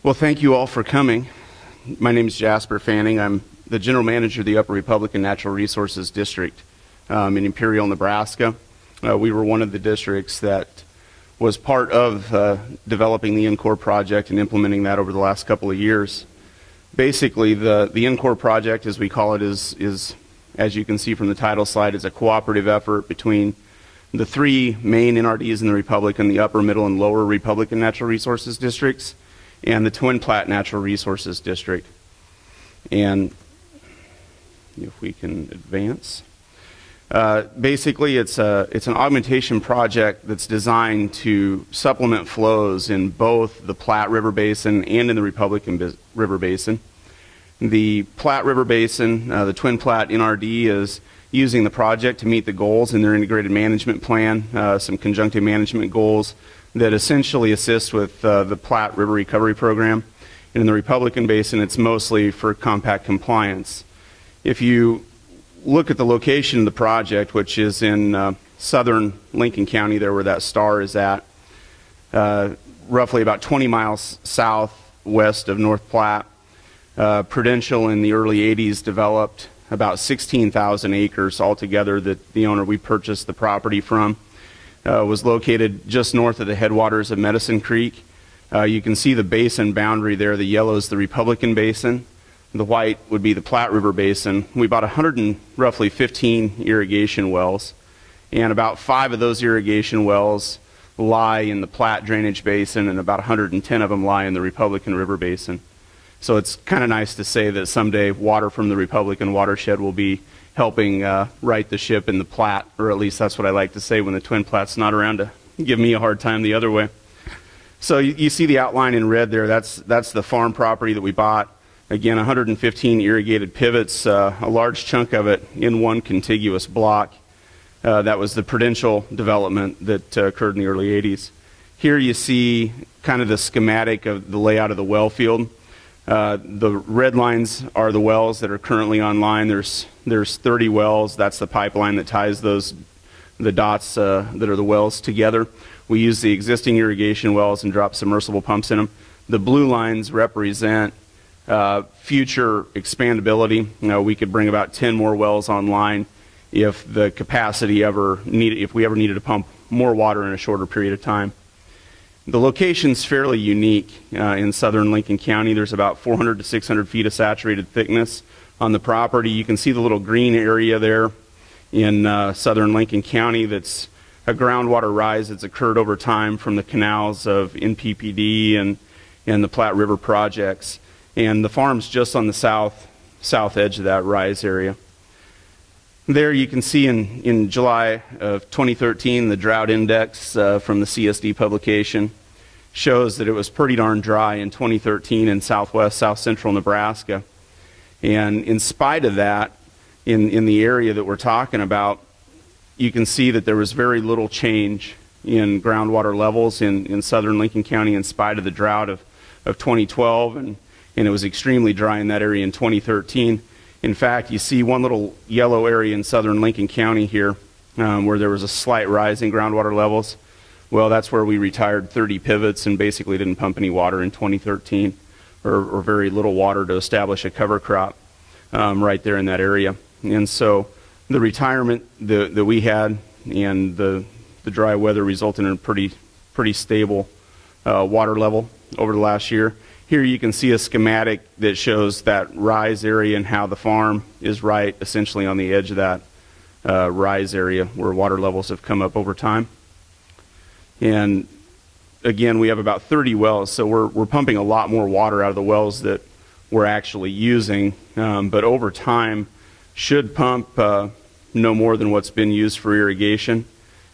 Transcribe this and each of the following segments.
Well, thank you all for coming. My name is Jasper Fanning. I'm the General Manager of the Upper Republican Natural Resources District in Imperial, Nebraska. We were one of the districts that was part of developing the NCORE project and implementing that over the last couple of years. Basically, the NCORE project, as we call it, is, as you can see from the title slide, is a cooperative effort between the three main NRDs in the Republican, the Upper, Middle, and Lower Republican Natural Resources Districts, and the Twin Platte Natural Resources District. And if we can advance. Basically, it's an augmentation project that's designed to supplement flows in both the Platte River Basin and in the Republican River Basin. The Platte River Basin, the Twin Platte NRD, is using the project to meet the goals in their integrated management plan, some conjunctive management goals that essentially assist with the Platte River Recovery Program. And in the Republican Basin, it's mostly for compact compliance. If you look at the location of the project, which is in southern Lincoln County, there where that star is at, roughly about 20 miles southwest of North Platte, Prudential in the early 80s developed about 16,000 acres altogether that the owner we purchased the property from. Was located just north of the headwaters of Medicine Creek. You can see the basin boundary there. The yellow is the Republican Basin. The white would be the Platte River Basin. We bought roughly 15 irrigation wells, and about 5 of those irrigation wells lie in the Platte Drainage Basin, and about 110 of them lie in the Republican River Basin. So it's kind of nice to say that someday water from the Republican watershed will be helping right the ship in the Platte, or at least that's what I like to say when the Twin Platte's not around to give me a hard time the other way. So you see the outline in red there. That's the farm property that we bought. Again, 115 irrigated pivots, a large chunk of it in one contiguous block. That was the Prudential development that occurred in the early 80s. Here you see kind of the schematic of the layout of the well field. The red lines are the wells that are currently online. There's 30 wells. That's the pipeline that ties the dots that are the wells together. We use the existing irrigation wells and drop submersible pumps in them. The blue lines represent future expandability. We could bring about 10 more wells online if the capacity if we ever needed to pump more water in a shorter period of time. The location's fairly unique in southern Lincoln County. There's about 400 to 600 feet of saturated thickness on the property. You can see the little green area there in southern Lincoln County. That's a groundwater rise that's occurred over time from the canals of NPPD and the Platte River projects. And the farm's just on the south edge of that rise area. There you can see in July of 2013, the drought index from the CSD publication shows that it was pretty darn dry in 2013 in south central Nebraska. And in spite of that, in the area that we're talking about, you can see that there was very little change in groundwater levels in southern Lincoln County in spite of the drought of 2012, and it was extremely dry in that area in 2013. In fact, you see one little yellow area in southern Lincoln County here where there was a slight rise in groundwater levels. Well, that's where we retired 30 pivots and basically didn't pump any water in 2013, or very little water to establish a cover crop right there in that area. And so the retirement that we had and the dry weather resulted in a pretty stable water level over the last year. Here you can see a schematic that shows that rise area and how the farm is right essentially on the edge of that rise area where water levels have come up over time. And again, we have about 30 wells, so we're pumping a lot more water out of the wells that we're actually using, but over time should pump no more than what's been used for irrigation,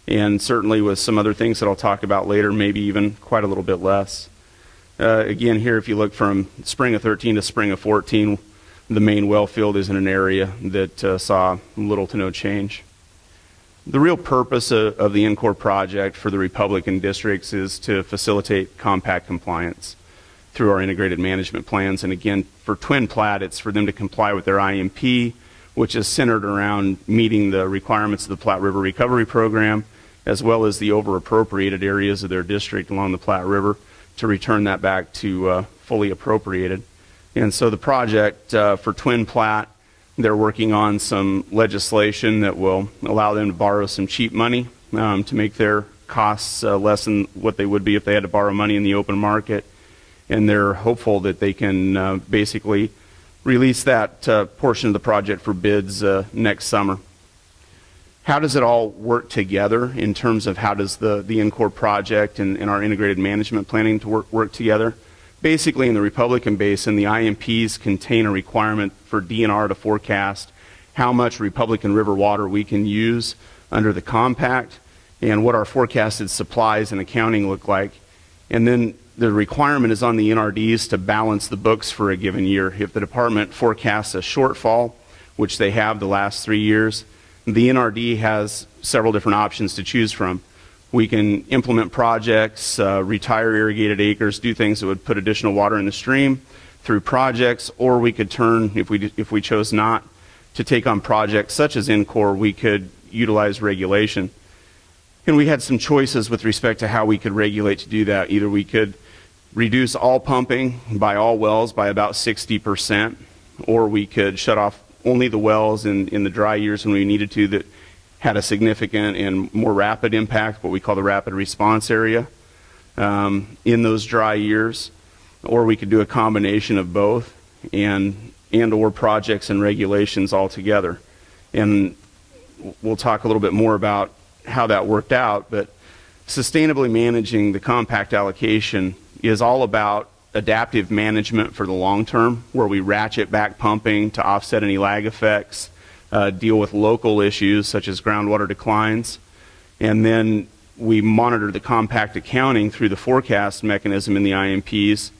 and certainly with some other things that I'll talk about later, maybe even quite a little bit less. Again, here, if you look from spring of 13 to spring of 14, the main well field is in an area that saw little to no change. The real purpose of the NCORE project for the Republican districts is to facilitate compact compliance through our integrated management plans. And again, for Twin Platte, it's for them to comply with their IMP, which is centered around meeting the requirements of the Platte River Recovery Program, as well as the over-appropriated areas of their district along the Platte River, to return that back to fully appropriated. And so the project for Twin Platte, they're working on some legislation that will allow them to borrow some cheap money to make their costs less than what they would be if they had to borrow money in the open market. And they're hopeful that they can basically release that portion of the project for bids next summer. How does it all work together in terms of how does the INCOR project and our integrated management planning to work together? Basically, in the Republican Basin, the IMPs contain a requirement for DNR to forecast how much Republican River water we can use under the compact and what our forecasted supplies and accounting look like. And then the requirement is on the NRDs to balance the books for a given year. If the department forecasts a shortfall, which they have the last 3 years, the NRD has several different options to choose from. We can implement projects, retire irrigated acres, do things that would put additional water in the stream through projects, or we could turn, if we chose not to take on projects such as INCOR, we could utilize regulation. And we had some choices with respect to how we could regulate to do that. Either we could reduce all pumping by all wells by about 60%, or we could shut off only the wells in the dry years when we needed to that had a significant and more rapid impact, what we call the rapid response area, in those dry years. Or we could do a combination of both and or projects and regulations all together. And we'll talk a little bit more about how that worked out, but sustainably managing the compact allocation is all about adaptive management for the long term, where we ratchet back pumping to offset any lag effects, deal with local issues such as groundwater declines, and then we monitor the compact accounting through the forecast mechanism in the IMPs.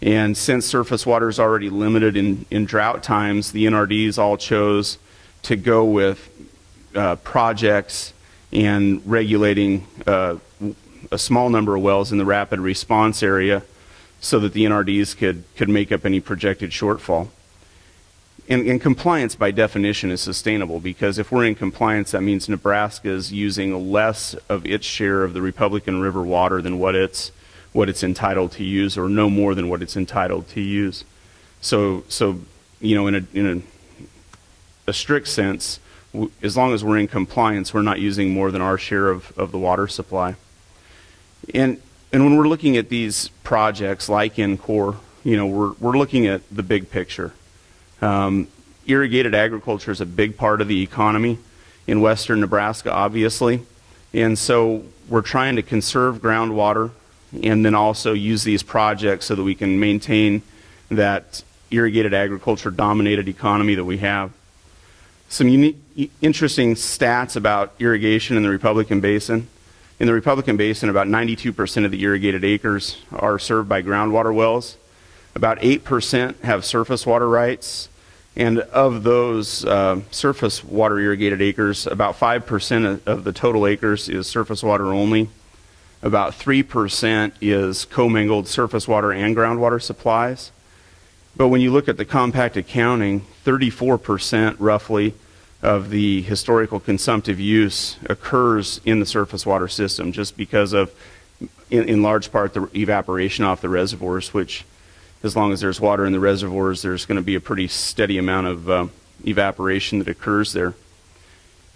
And since surface water is already limited in drought times, the NRDs all chose to go with projects and regulating a small number of wells in the rapid response area so that the NRDs could make up any projected shortfall. And compliance by definition is sustainable, because if we're in compliance, that means Nebraska is using less of its share of the Republican River water than what it's entitled to use, or no more than what it's entitled to use. So you know, in a strict sense, as long as we're in compliance, we're not using more than our share of the water supply. And when we're looking at these projects like INCOR, you know, we're looking at the big picture. Irrigated agriculture is a big part of the economy in western Nebraska, obviously. And so we're trying to conserve groundwater and then also use these projects so that we can maintain that irrigated agriculture dominated economy that we have. Some unique, interesting stats about irrigation in the Republican Basin. In the Republican Basin, about 92% of the irrigated acres are served by groundwater wells. About 8% have surface water rights. And of those surface water irrigated acres, about 5% of the total acres is surface water only. About 3% is commingled surface water and groundwater supplies. But when you look at the compact accounting, 34% roughly of the historical consumptive use occurs in the surface water system, just because of, in large part, the evaporation off the reservoirs, which, as long as there's water in the reservoirs, there's going to be a pretty steady amount of evaporation that occurs there.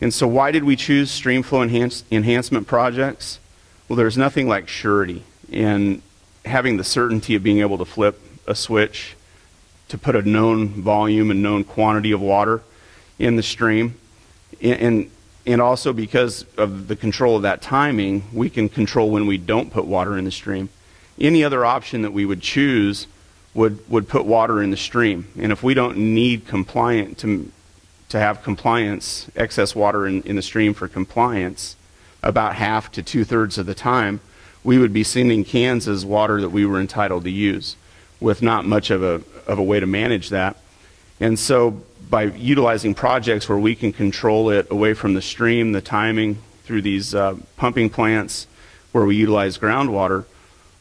And so why did we choose stream flow enhancement projects? Well, there's nothing like surety, and having the certainty of being able to flip a switch to put a known volume and known quantity of water in the stream. And also because of the control of that timing, we can control when we don't put water in the stream. Any other option that we would choose would put water in the stream. And if we don't need to have compliance, excess water in the stream for compliance, about half to 2/3 of the time, we would be sending Kansas water that we were entitled to use, with not much of a way to manage that. And so by utilizing projects where we can control it away from the stream, the timing, through these pumping plants where we utilize groundwater,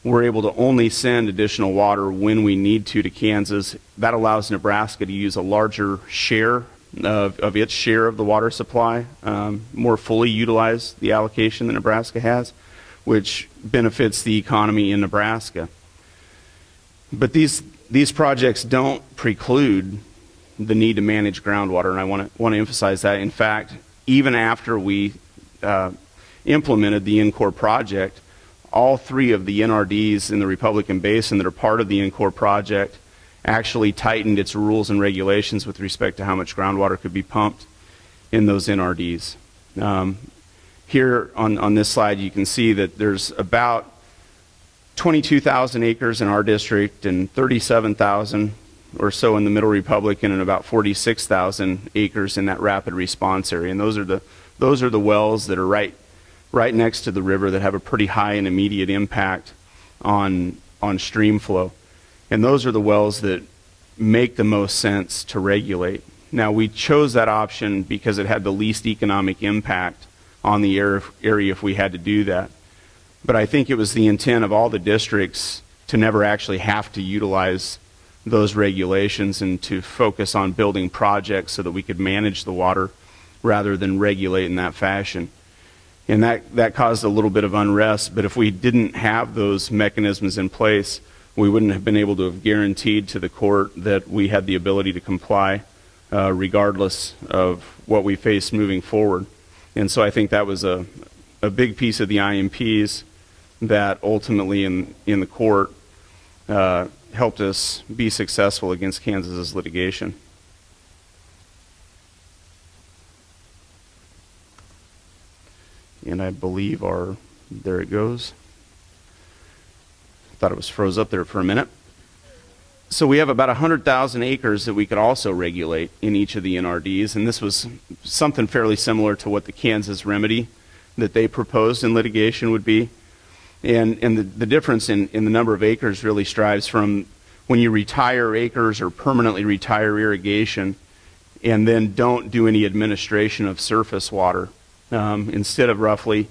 we're able to only send additional water when we need to Kansas. That allows Nebraska to use a larger share of its share of the water supply, more fully utilize the allocation that Nebraska has, which benefits the economy in Nebraska. But these projects don't preclude the need to manage groundwater, and I want to emphasize that. In fact, even after we implemented the INCOR project, all three of the NRDs in the Republican Basin that are part of the INCOR project actually tightened its rules and regulations with respect to how much groundwater could be pumped in those NRDs. Here on this slide, you can see that there's about 22,000 acres in our district and 37,000 or so in the Middle Republican and about 46,000 acres in that rapid response area. And those are the wells that are right next to the river that have a pretty high and immediate impact on stream flow. And those are the wells that make the most sense to regulate. Now, we chose that option because it had the least economic impact on the area if we had to do that. But I think it was the intent of all the districts to never actually have to utilize those regulations and to focus on building projects so that we could manage the water rather than regulate in that fashion. And that caused a little bit of unrest, but if we didn't have those mechanisms in place, we wouldn't have been able to have guaranteed to the court that we had the ability to comply regardless of what we faced moving forward. And so I think that was a big piece of the IMPs that ultimately in the court helped us be successful against Kansas's litigation. And I believe there it goes. Thought it was froze up there for a minute. So we have about 100,000 acres that we could also regulate in each of the NRDs, and this was something fairly similar to what the Kansas remedy that they proposed in litigation would be. And the difference in the number of acres really strives from when you retire acres or permanently retire irrigation and then don't do any administration of surface water. Instead of roughly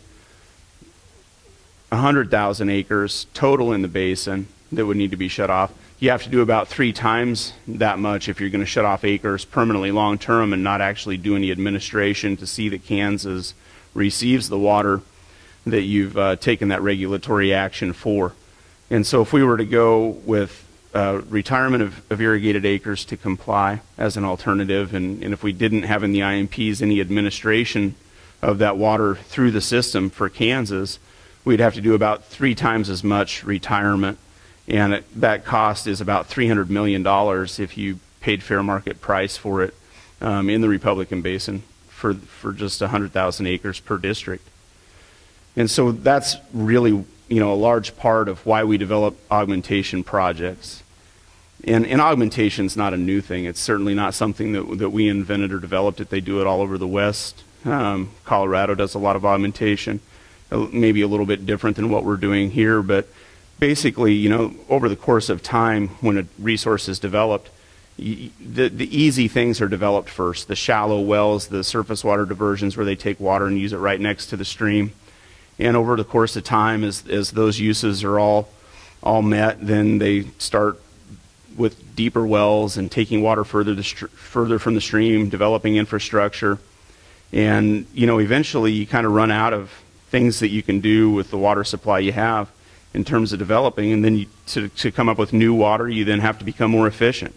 100,000 acres total in the basin that would need to be shut off, you have to do about 3 times that much if you're going to shut off acres permanently long term and not actually do any administration to see that Kansas receives the water that you've taken that regulatory action for. And so if we were to go with retirement of irrigated acres to comply as an alternative, and if we didn't have in the IMPs any administration of that water through the system for Kansas, we'd have to do about 3 times as much retirement. And that cost is about $300 million if you paid fair market price for it in the Republican Basin for just 100,000 acres per district. And so that's really, a large part of why we develop augmentation projects. And augmentation is not a new thing. It's certainly not something that we invented or developed it. They do it all over the West. Colorado does a lot of augmentation, maybe a little bit different than what we're doing here, but basically, over the course of time, when a resource is developed, the easy things are developed first. The shallow wells, the surface water diversions where they take water and use it right next to the stream. And over the course of time, as those uses are all met, then they start with deeper wells and taking water further from the stream, developing infrastructure. And, eventually you kind of run out of things that you can do with the water supply you have in terms of developing, and then to come up with new water, you then have to become more efficient.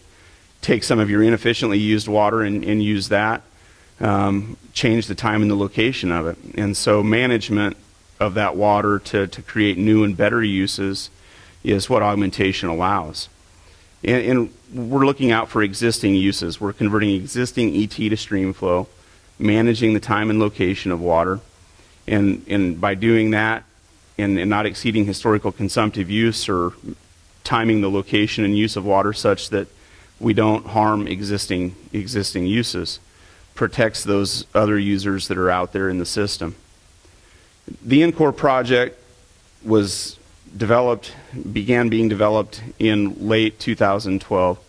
Take some of your inefficiently used water and use that, change the time and the location of it. And so management of that water to create new and better uses is what augmentation allows. And we're looking out for existing uses. We're converting existing ET to stream flow, managing the time and location of water, and by doing that, and not exceeding historical consumptive use or timing the location and use of water such that we don't harm existing uses, protects those other users that are out there in the system. The INCOR project began being developed in late 2012.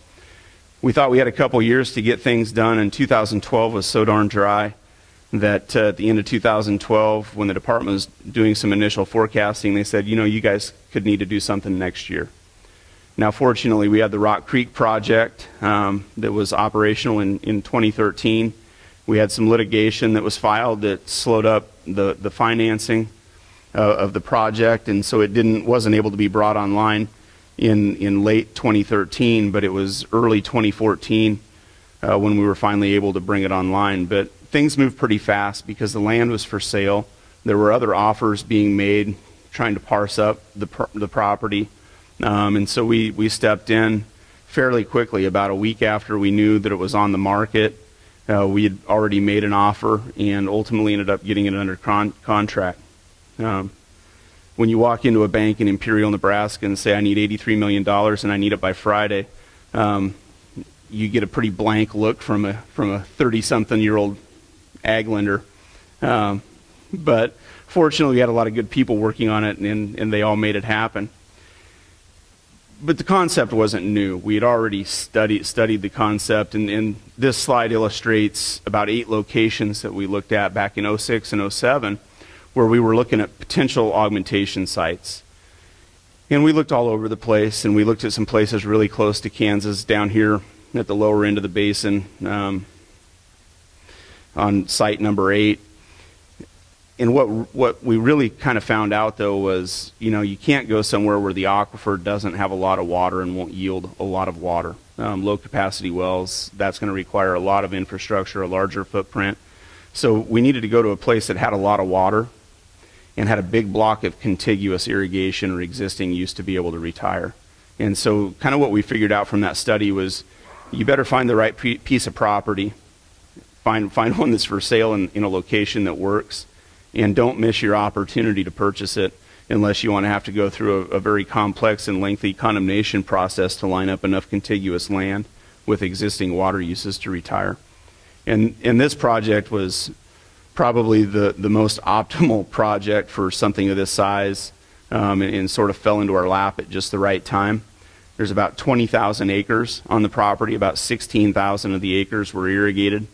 We thought we had a couple years to get things done, and 2012 was so darn dry that at the end of 2012, when the department was doing some initial forecasting, they said, you guys could need to do something next year. Now, fortunately, we had the Rock Creek project that was operational in 2013. We had some litigation that was filed that slowed up the financing of the project, and so it wasn't able to be brought online in late 2013, but it was early 2014 when we were finally able to bring it online. But things moved pretty fast because the land was for sale. There were other offers being made trying to parse up the property. And so we stepped in fairly quickly. About a week after we knew that it was on the market, we had already made an offer and ultimately ended up getting it under contract. When you walk into a bank in Imperial, Nebraska and say, I need $83 million and I need it by Friday, you get a pretty blank look from a 30-something-year-old ag lender. But fortunately, we had a lot of good people working on it, and they all made it happen. But the concept wasn't new. We had already studied the concept, and this slide illustrates about 8 locations that we looked at back in 06 and 07, where we were looking at potential augmentation sites. And we looked all over the place, and we looked at some places really close to Kansas, down here at the lower end of the basin, on site number 8. And what we really kind of found out, though, was, you can't go somewhere where the aquifer doesn't have a lot of water and won't yield a lot of water. Low capacity wells, that's going to require a lot of infrastructure, a larger footprint. So we needed to go to a place that had a lot of water and had a big block of contiguous irrigation or existing use to be able to retire. And so kind of what we figured out from that study was you better find the right piece of property, find one that's for sale in a location that works, and don't miss your opportunity to purchase it unless you want to have to go through a very complex and lengthy condemnation process to line up enough contiguous land with existing water uses to retire. And this project was probably the most optimal project for something of this size, and sort of fell into our lap at just the right time. There's about 20,000 acres on the property. About 16,000 of the acres were irrigated.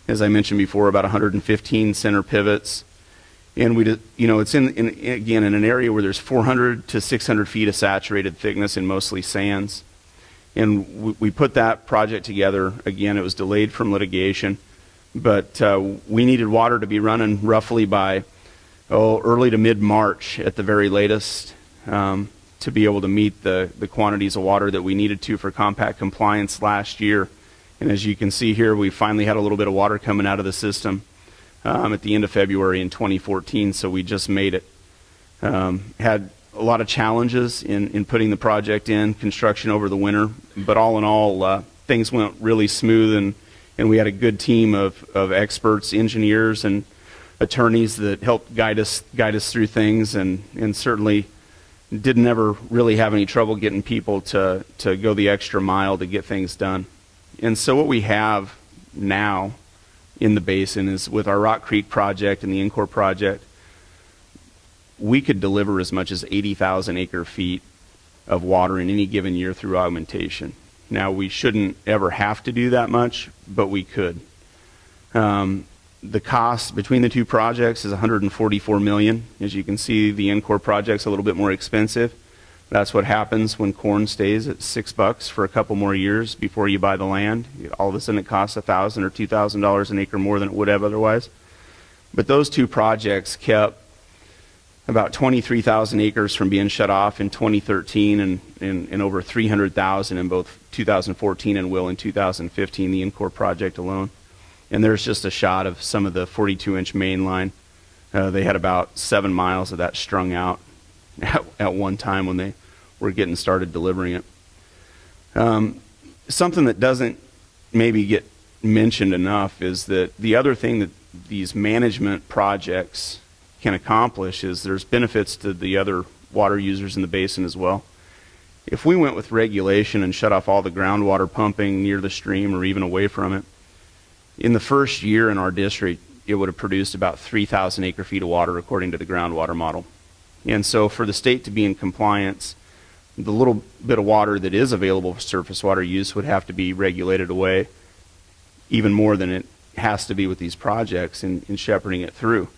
As I mentioned before, about 115 center pivots. And it's again in an area where there's 400 to 600 feet of saturated thickness and mostly sands. And we put that project together. Again, it was delayed from litigation, but we needed water to be running roughly by early to mid-March at the very latest, to be able to meet the quantities of water that we needed to for compact compliance last year. And as you can see here, we finally had a little bit of water coming out of the system at the end of February in 2014, so we just made it. Had a lot of challenges in putting the project in, construction over the winter, but all in all, things went really smooth, and we had a good team of experts, engineers, and attorneys that helped guide us through things, and certainly didn't ever really have any trouble getting people to go the extra mile to get things done. And so what we have now in the basin is, with our Rock Creek project and the Encore project, we could deliver as much as 80,000 acre feet of water in any given year through augmentation. Now, we shouldn't ever have to do that much, but we could. The cost between the two projects is $144 million. As you can see, the Encore project's a little bit more expensive. That's what happens when corn stays at $6 for a couple more years before you buy the land. All of a sudden it costs $1,000 or $2,000 an acre more than it would have otherwise. But those two projects kept about 23,000 acres from being shut off in 2013 and over 300,000 in both 2014 and will in 2015, the Encore project alone. And there's just a shot of some of the 42-inch main line. They had about 7 miles of that strung out at one time when they were getting started delivering it. Something that doesn't maybe get mentioned enough is that the other thing that these management projects can accomplish is there's benefits to the other water users in the basin as well. If we went with regulation and shut off all the groundwater pumping near the stream or even away from it, in the first year in our district, it would have produced about 3,000 acre feet of water according to the groundwater model. And so for the state to be in compliance, the little bit of water that is available for surface water use would have to be regulated away even more than it has to be with these projects in shepherding it through.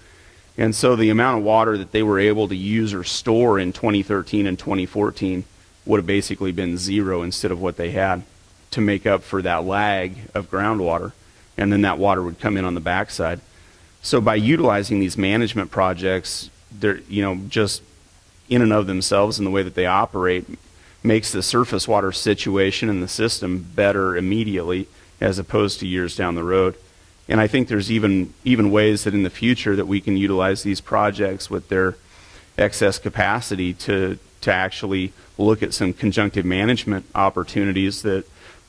And so the amount of water that they were able to use or store in 2013 and 2014 would have basically been zero instead of what they had to make up for that lag of groundwater. And then that water would come in on the backside. So by utilizing these management projects, they're, just in and of themselves and the way that they operate, makes the surface water situation in the system better immediately as opposed to years down the road. And I think there's even ways that in the future that we can utilize these projects with their excess capacity to actually look at some conjunctive management opportunities that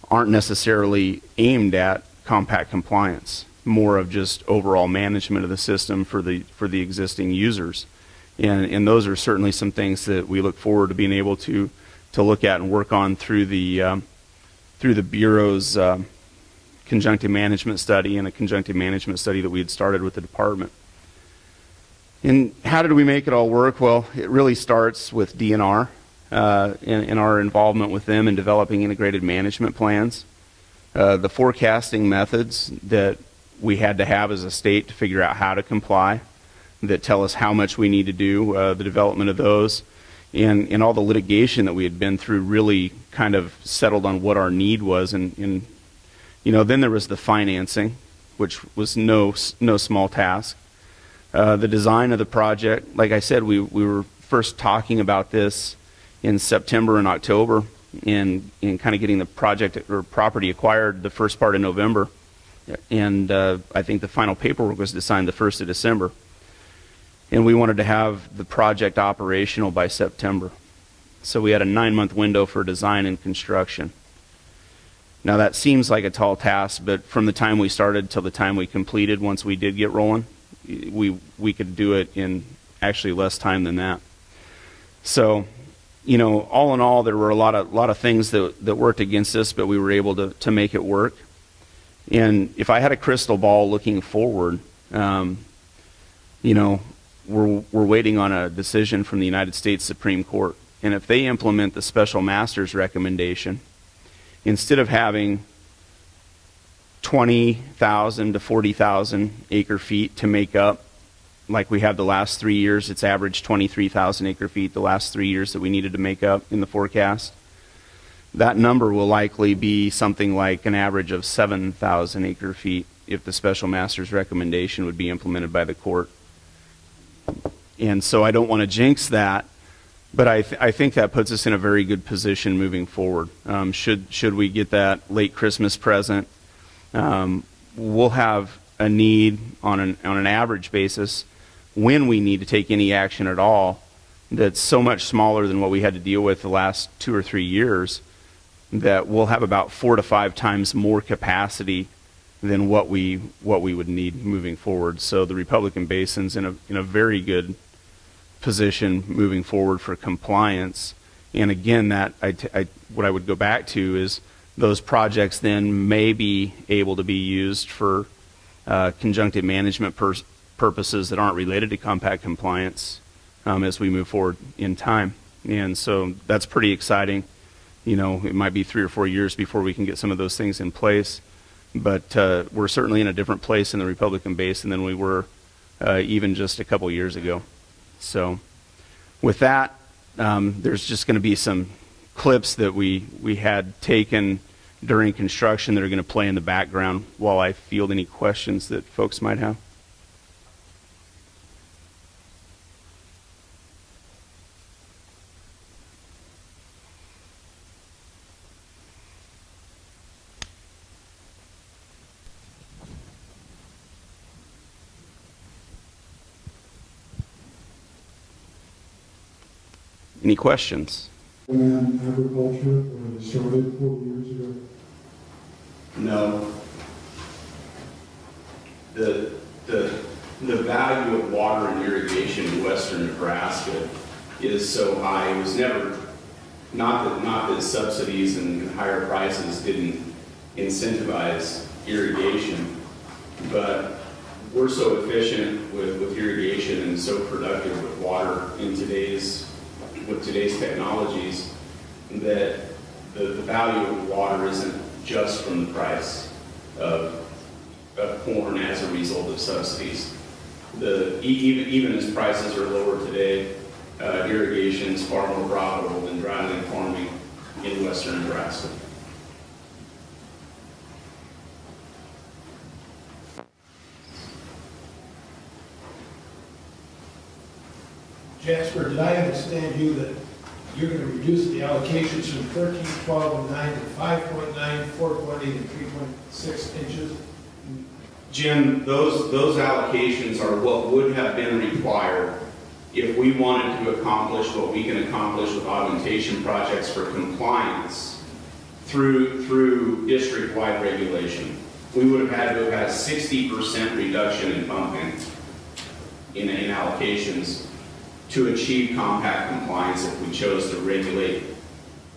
aren't necessarily aimed at compact compliance, more of just overall management of the system for the existing users. And those are certainly some things that we look forward to being able to look at and work on through the Bureau's conjunctive management study and a conjunctive management study that we had started with the department. And how did we make it all work? Well, it really starts with DNR and our involvement with them in developing integrated management plans. The forecasting methods that we had to have as a state to figure out how to comply, that tell us how much we need to do, the development of those, and all the litigation that we had been through really kind of settled on what our need was. And then there was the financing, which was no small task. The design of the project, like I said, we were first talking about this in September and October, and kind of getting the project or property acquired the first part of November. And I think the final paperwork was signed the 1st of December. And we wanted to have the project operational by September. So we had a 9-month window for design and construction. Now that seems like a tall task, but from the time we started till the time we completed, once we did get rolling, we could do it in actually less time than that. So, all in all, there were a lot of things that worked against us, but we were able to make it work. And if I had a crystal ball looking forward, we're waiting on a decision from the United States Supreme Court. And if they implement the special master's recommendation, instead of having 20,000 to 40,000 acre feet to make up, like we have the last 3 years, it's averaged 23,000 acre feet the last 3 years that we needed to make up in the forecast. That number will likely be something like an average of 7,000 acre feet if the special master's recommendation would be implemented by the court. And so I don't want to jinx that, but I think that puts us in a very good position moving forward. Should we get that late Christmas present, we'll have a need on an average basis, when we need to take any action at all, that's so much smaller than what we had to deal with the last 2 or 3 years, that we'll have about 4 to 5 times more capacity than what we would need moving forward. So the Republican Basin's in a very good position moving forward for compliance. And again, that what I would go back to is those projects then may be able to be used for conjunctive management purposes that aren't related to compact compliance as we move forward in time. And so that's pretty exciting. It might be 3 or 4 years before we can get some of those things in place, but we're certainly in a different place in the Republican Basin than we were even just a couple years ago. So with that, there's just going to be some clips that we had taken during construction that are going to play in the background while I field any questions that folks might have. Any questions? And agriculture, when it started 40 years ago? No. The value of water and irrigation in western Nebraska is so high. It was never, not that subsidies and higher prices didn't incentivize irrigation, but we're so efficient with irrigation and so productive with water with today's technologies that the value of water isn't just from the price of corn as a result of subsidies. Even as prices are lower today, irrigation is far more profitable than dryland farming in western Nebraska. Jasper, did I understand you that you're going to reduce the allocations from 13, 12, and 9 to 5.9, 4.8, and 3.6 inches. Jim, those allocations are what would have been required if we wanted to accomplish what we can accomplish with augmentation projects for compliance through district-wide regulation. We would have had to have had a 60% reduction in pumping in allocations to achieve compact compliance if we chose to regulate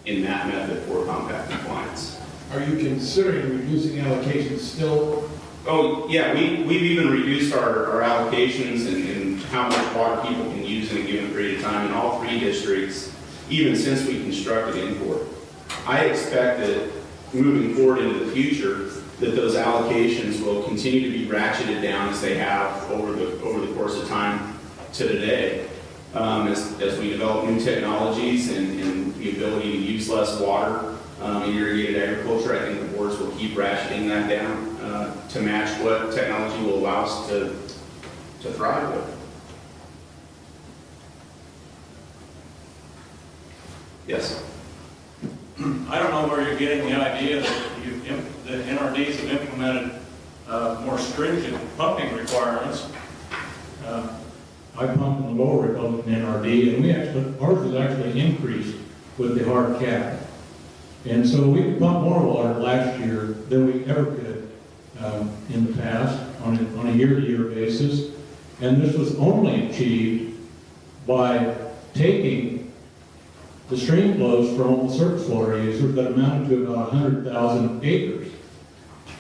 in that method for compact compliance. Are you considering reducing allocations still? Oh, yeah, we've even reduced our allocations and how much water people can use in a given period of time in all 3 districts, even since we constructed import. I expect that moving forward into the future, that those allocations will continue to be ratcheted down as they have over the course of time to today. As we develop new technologies and the ability to use less water in irrigated agriculture, I think the boards will keep ratcheting that down to match what technology will allow us to thrive with. Yes? I don't know where you're getting the idea that the NRDs have implemented more stringent pumping requirements. I pump in the lower Republican NRD, and ours was actually increased with the hard cap. And so we could pump more water last year than we ever could in the past on a year-to-year basis. And this was only achieved by taking the stream flows from all the surface water users that amounted to about 100,000 acres.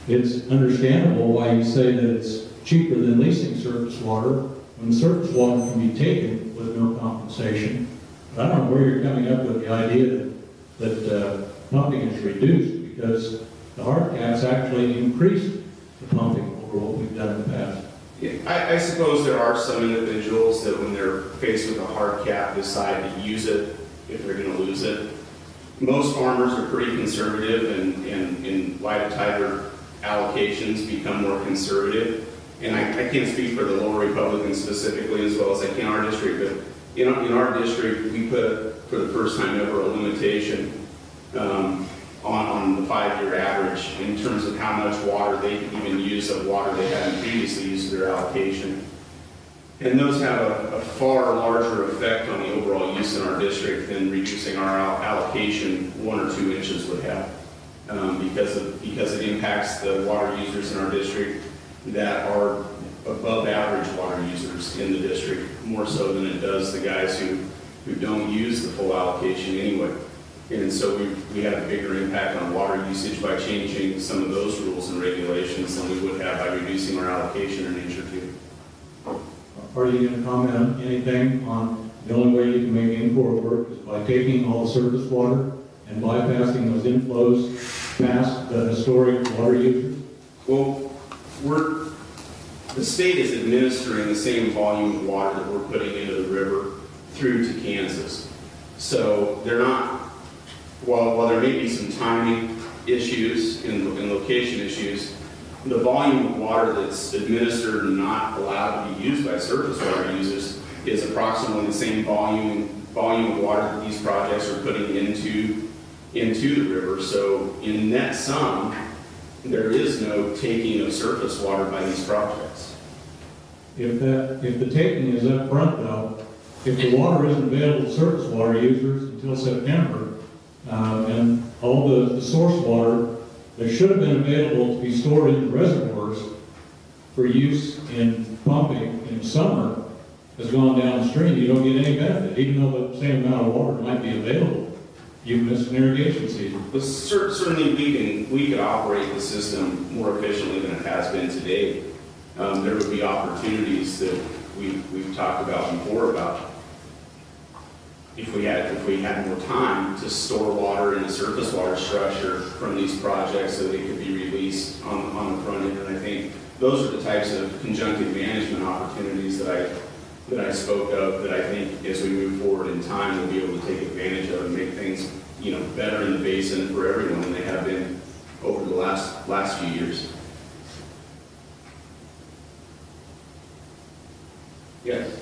It's understandable why you say that it's cheaper than leasing surface water when the surface water can be taken with no compensation. But I don't know where you're coming up with the idea that pumping is reduced, because the hard caps actually increased the pumping over what we've done in the past. Yeah, I suppose there are some individuals that when they're faced with a hard cap decide to use it if they're going to lose it. Most farmers are pretty conservative and in light of tighter allocations become more conservative. And I can't speak for the lower Republicans specifically as well as I can our district, but in our district we put for the first time ever a limitation on the 5-year average in terms of how much water they can even use of water they hadn't previously used their allocation. And those have a far larger effect on the overall use in our district than reducing our allocation 1 or 2 inches would have, because it impacts the water users in our district that are above average water users in the district, more so than it does the guys who don't use the full allocation anyway. And so we had a bigger impact on water usage by changing some of those rules and regulations than we would have by reducing our allocation an inch or 2. Are you going to comment on anything on the only way you can make import work is by taking all the surface water and bypassing those inflows past the historic water users? Well, the state is administering the same volume of water that we're putting into the river through to Kansas. So they're not, while there may be some timing issues and location issues, the volume of water that's administered and not allowed to be used by surface water users is approximately the same volume of water that these projects are putting into the river. So in net sum, there is no taking of surface water by these projects. If the taking is up front, though, if the water isn't available to surface water users until September, and all the source water that should have been available to be stored in the reservoirs for use in pumping in summer has gone downstream, you don't get any benefit, even though the same amount of water might be available. You've missed an irrigation season. But certainly we could operate the system more efficiently than it has been today. There would be opportunities that we've talked about before about if we had more time to store water in a surface water structure from these projects so they could be released on the front end. And I think those are the types of conjunctive management opportunities that I spoke of that I think as we move forward in time we'll be able to take advantage of and make things better in the basin for everyone than they have been over the last few years. Yes.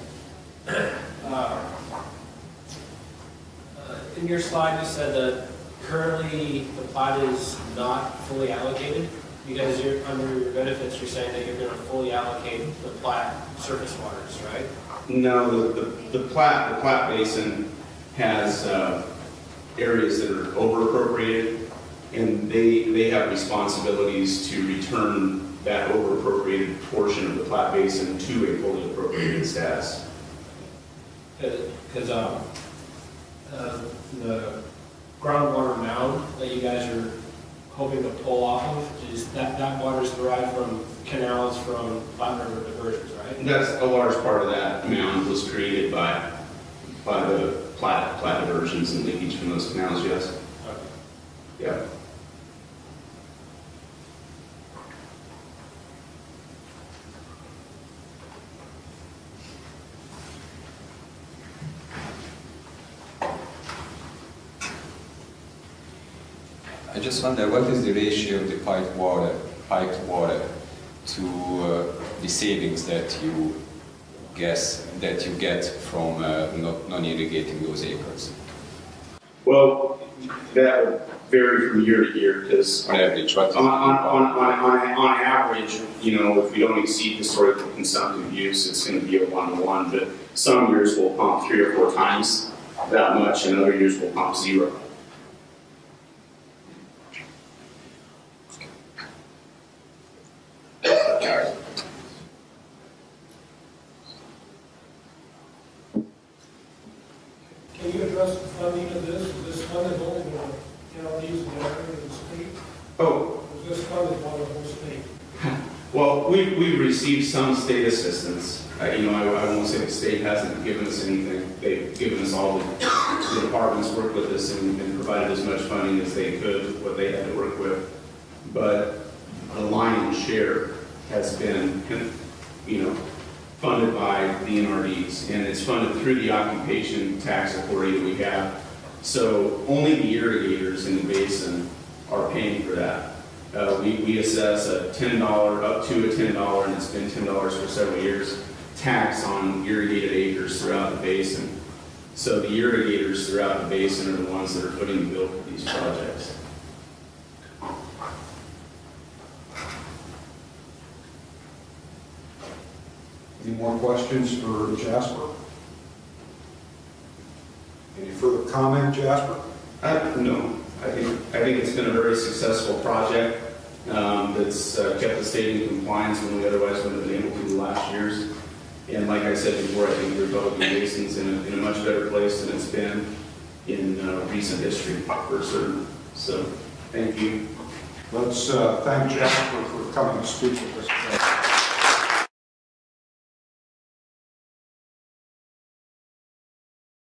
in your slide, you said that currently the plat is not fully allocated. Because you're, under your benefits, you're saying that you're gonna fully allocate the plat surface waters, right? No, the plat basin has areas that are over appropriated, and they have responsibilities to return that over appropriated portion of the plat basin to a fully appropriated status. Because the groundwater mound that you guys are hoping to pull off of, is that water is derived from canals from Platte River diversions, right? That's a large part of that mound was created by the plat diversions and leakage from those canals, yes. Okay. Yeah. I just wonder, what is the ratio of the piped water to the savings that you get from non-irrigating those acres? Well, that would vary from year to year because On average, what is on average, you know, if we don't exceed historical consumptive use, it's going to be a 1-to-1. But some years we'll pump 3 or 4 times that much, and other years we'll pump 0. Can you address the funding of this? Is this funded only by counties and everything in the state? Oh, Is this funded by the whole state? well, we've received some state assistance. You know, I won't say the state hasn't given us anything. They've given us all the departments worked with us and provided as much funding as they could with what they had to work with. But the lion's share has been, you know, funded by the NRDs, and it's funded through the occupation tax authority that we have. So only the irrigators in the basin are paying for that. We assess a $10, up to a $10, and it's been $10 for several years, tax on irrigated acres throughout the basin. So the irrigators throughout the basin are the ones that are footing the bill for these projects. Any more questions for Jasper? Any further comment, Jasper? No, I think it's been a very successful project that's kept the state in compliance when we otherwise would have been able to the last years. And like I said before, I think the Republican Basin's in a much better place than it's been in recent history for certain. So, thank you. Let's thank Jasper for coming to speak with us.